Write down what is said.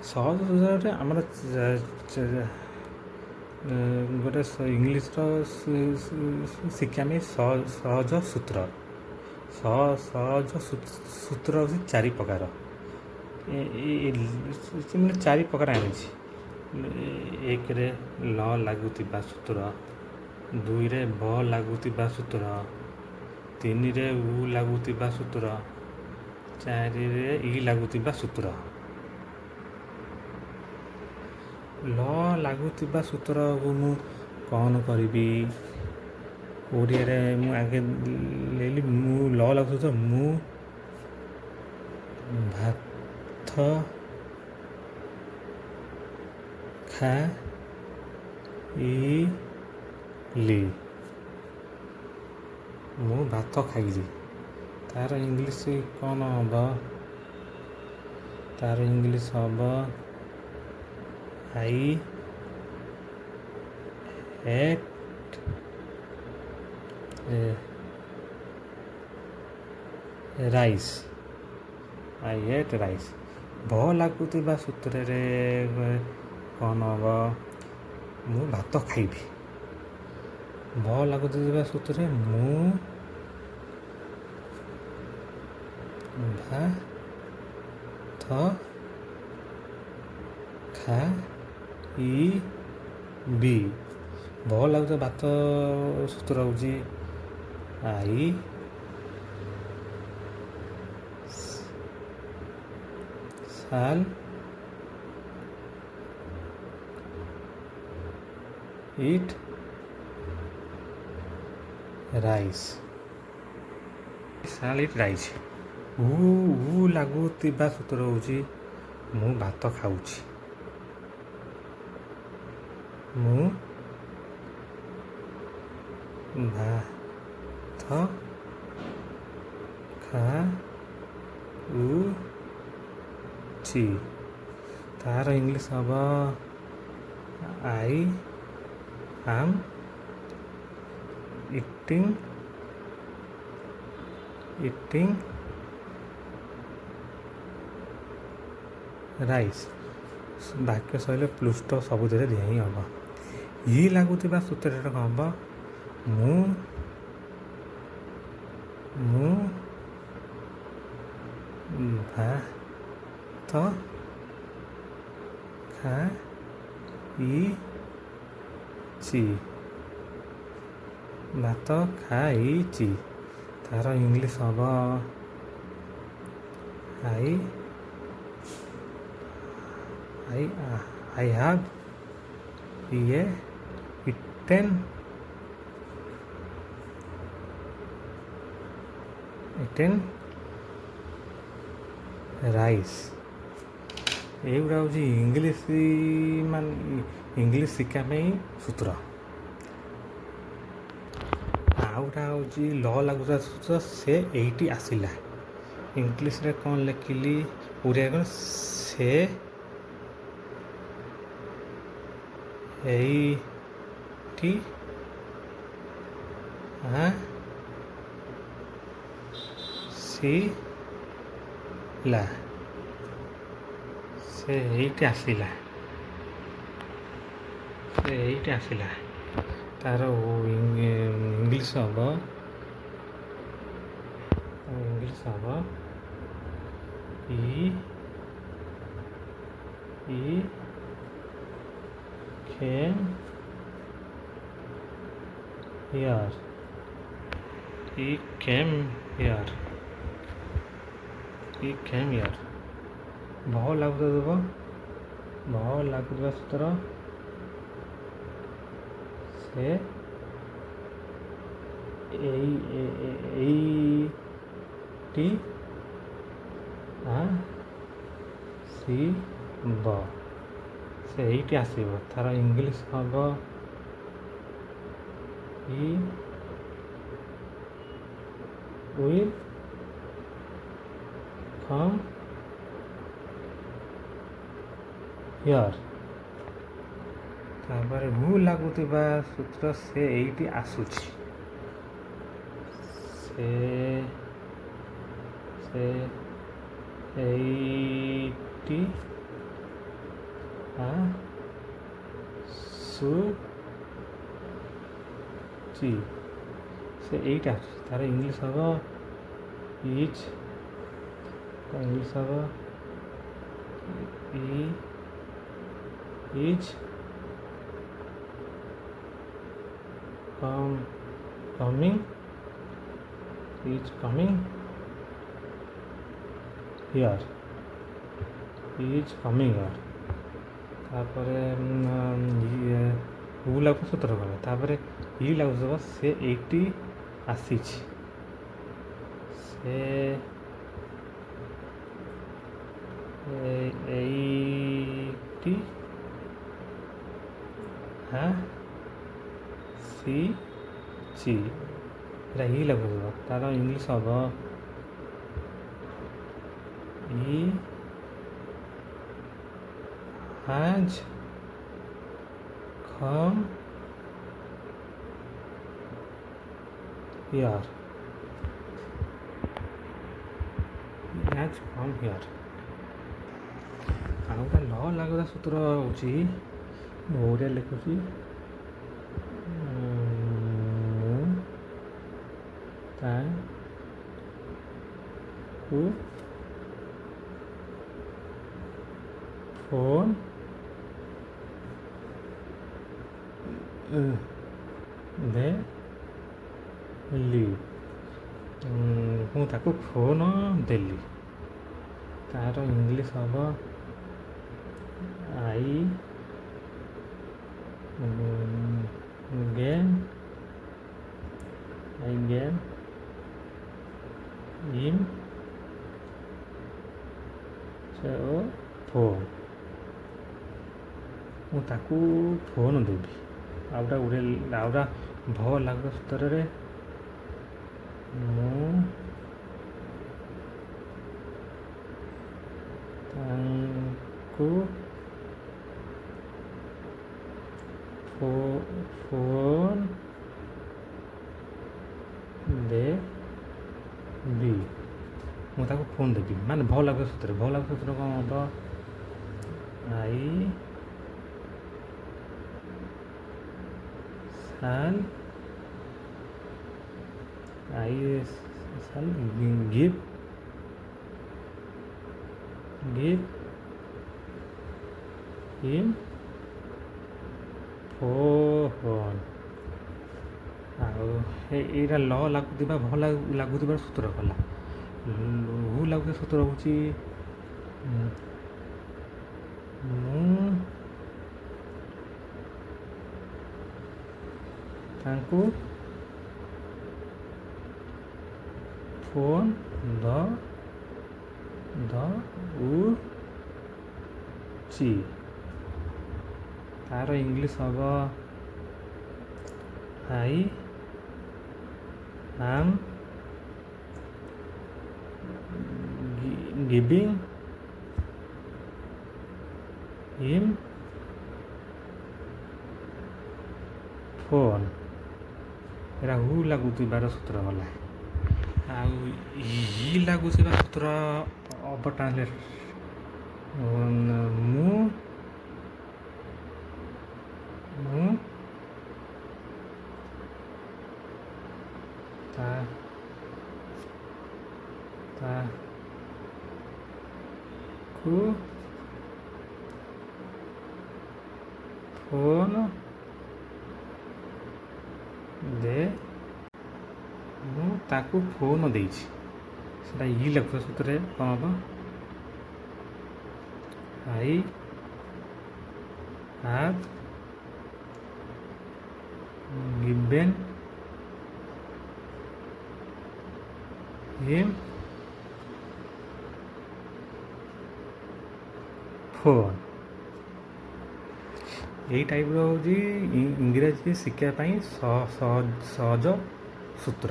ସହଜ ସୂତ୍ରରେ ଆମର ଗୋଟେ ଇଂଲିଶର ଶିକ୍ଷା ପାଇଁ ସହଜ ସୂତ୍ର ହେଉଛି 4 ପ୍ରକାର। ମାନେ 4 ପ୍ରକାର ଆଣିଛି। 1ରେ ଲ ଲାଗୁଥିବା ସୂତ୍ର, 2ରେ ବ ଲାଗୁଥିବା ସୂତ୍ର, 3ରେ ଉ ଲାଗୁଥିବା ସୂତ୍ର, 4ରେ ଇ ଲାଗୁଥିବା ସୂତ୍ର। ଲ ଲାଗୁଥିବା ସୂତ୍ରକୁ ମୁଁ କ'ଣ କରିବି? ଓଡ଼ିଆରେ ମୁଁ ଆଗେ ଲେଲି ମୁଁ ଲ ଲାଗୁଥିବା ମୁଁ ଭାତ ଖାଇଲି। ମୁଁ ଭାତ ଖାଇଲି। ତା'ର ଇଂଲିଶ କ'ଣ ହେବ? ତା'ର ଇଂଲିଶ ହେବ I ate rice. ଭ ଲାଗୁଥିବା ସୂତ୍ରରେ କ'ଣ ହେବ? ମୁଁ ଭାତ ଖାଇବି। ଭ ଲାଗୁଥିବା ସୂତ୍ରରେ ମୁଁ ଭାତ ଖାଇବି। ଭ ଲାଗୁଥିବା ଭାତ ସୂତ୍ର ହେଉଛି I shall eat rice. ଉ ଲାଗୁଥିବା ସୂତ୍ର ହେଉଛି ମୁଁ ଭାତ ଖାଉଛି। ମୁଁ ଭାତ ଖାଉଛି। ତା'ର ଇଂଲିଶ ହେବ I am eating ରାଇସ୍। ବାକ୍ୟ ସରିଲେ ପ୍ଲୁଷ୍ଟପ୍ ସବୁଥିରେ ଦିଆ ହିଁ ହେବ। ଇ ଲାଗୁଥିବା ସୂତ୍ରରେ କ'ଣ ହେବ? ମୁଁ ଭାତ ଖାଇଛି। ତା'ର ଇଂଲିଶ ହେବ I have eaten rice। ଏଇଗୁଡ଼ା ହେଉଛି ଇଂଲିଶ ଶିକ୍ଷା ପାଇଁ ସୂତ୍ର। ଆଉ ଗୋଟେ ହେଉଛି ଲ ଲାଗୁଥିବା ସୂତ୍ର, ସେ ଏଇଠି ଆସିଲା। ଇଂଲିଶରେ କ'ଣ ଲେଖିଲି? ଓଡ଼ିଆରେ କ'ଣ? ସେ ଏଇଠି ଆସିଲା। ସେ ଏଇଠି ଆସିଲା। ତା'ର ଇଂଲିଶ ହେବ He came here. ଭ ଲାଗୁଥିବା ସୂତ୍ର ସେ ଏଇଠି ଆସିବ। ସେ ଏଇଠି ଆସିବ। ତା'ର ଇଂଲିଶ ହେବ He will come here। ତାପରେ ମୁଁ ଲାଗୁଥିବା ସୂତ୍ର ସେ ଏଇଠି ଆସୁଛି। ସେ ଏଇଠି ଆସୁଛି ସେ ଏଇଟା ତାର ଇଂଲିଶ ହେବ ଇଜ୍ ଇଂଲିଶ ହେବ is coming is coming here is coming here तापर उ लागू सूत्र कला तापर इ लागू सब से एटी आसी से एटी हाँ सी ची इ लागू सब तार इंग्लिश हम इ has come here has come here ଆଉ ଗୋଟେ ଲ ଲାଗୁଥିବା ସୂତ୍ର ହେଉଛି ଓଡ଼ିଆ ଲେଖୁଛି ତାକୁ ଫୋନ୍ ଦେଲି ମୁଁ ତାକୁ ଫୋନ୍ ଦେଲି ତାର ଇଂଲିଶ ହେବ ଆଇ ଗେମ୍ ଇମ୍ ଫୋନ୍ ମୁଁ ତାକୁ ଫୋନ୍ ଦେବି ଆଉଟା ଭ ଲାଗୁ ସୂତ୍ରରେ ମୁଁ ତାଙ୍କୁ ଫୋନ୍ ଦେବି ମୁଁ ତାକୁ ଫୋନ୍ ଦେବି ମାନେ ଭ ଲାଗୁ ସୂତ୍ର କ'ଣ ହେବ I shall give him phone ଆଉ ଏଇଟା ଲ ଲାଗୁଥିବା ଭ ଲାଗୁଥିବା ସୂତ୍ର କଲା ହୁ ଲାଗୁଥିବା ସୂତ୍ର ହେଉଛି ମୁଁ ତାଙ୍କୁ ଫୋନ୍ ଦଉଛି ତାର ଇଂଲିଶ ହେବ I am giving him phone ଏଇଟା ହୁ ଲାଗୁଥିବାର ସୂତ୍ର ଗଲା ଆଉ ଇ ଲାଗୁଥିବା ସୂତ୍ର ଅବ ଟ୍ରାନ୍ସଲେଟ୍ ମୁଁ ତାକୁ ଫୋନ୍ ମୁଁ ତାକୁ ଫୋନ୍ ଦେଇଛି ସେଟା ଇ ଲାଗୁଥିବା ସୂତ୍ରରେ କ'ଣ ହେବ I have given him phone এই ଟାଇପ୍ର ହେଉଛି ଇଂରାଜୀ ଶିଖିବା ପାଇଁ ସହଜ ସୂତ୍ର।